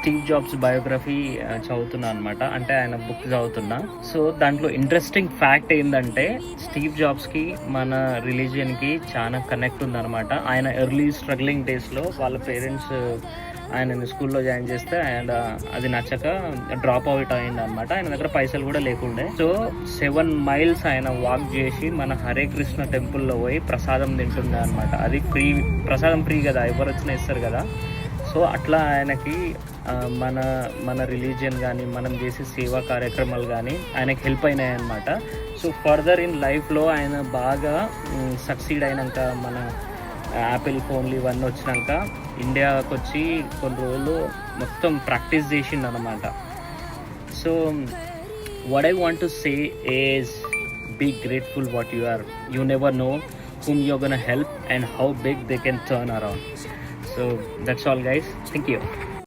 Steve jobs biography చదువుతున్నా అనమాట. అంటే ఆయన బుక్ చదువుతున్నా. సో దాంట్లో ఇంట్రెస్టింగ్ ఫ్యాక్ట్ ఏంటంటే స్టీవ్ జాబ్స్కి మన రిలీజియన్కి చాలా కనెక్ట్ ఉందన్నమాట. ఆయన ఎర్లీ స్ట్రగ్లింగ్ డేస్లో వాళ్ళ పేరెంట్స్ ఆయనని స్కూల్లో జాయిన్ చేస్తే అండ్ అది నచ్చక డ్రాప్ అవుట్ అయింది అనమాట. ఆయన దగ్గర పైసలు కూడా లేకుండే. సో 7 miles ఆయన వాక్ చేసి మన హరే కృష్ణ టెంపుల్లో పోయి ప్రసాదం తింటుండే అనమాట. అది ఫ్రీ, ప్రసాదం ఫ్రీ కదా, ఎవరు వచ్చినా ఇస్తారు కదా. సో అట్లా ఆయనకి మన రిలీజియన్ కానీ మనం చేసే సేవా కార్యక్రమాలు కానీ ఆయనకి హెల్ప్ అయినాయి అనమాట. సో ఫర్దర్ ఇన్ లైఫ్లో ఆయన బాగా సక్సీడ్ అయినాక, మన యాపిల్ ఫోన్లు ఇవన్నీ వచ్చినాక ఇండియాకి వచ్చి కొన్ని రోజులు మొత్తం ప్రాక్టీస్ చేసిండు అనమాట. So what I want to say is be grateful what you are. You never know whom you're gonna help and how big they can turn around. So that's all guys, thank you.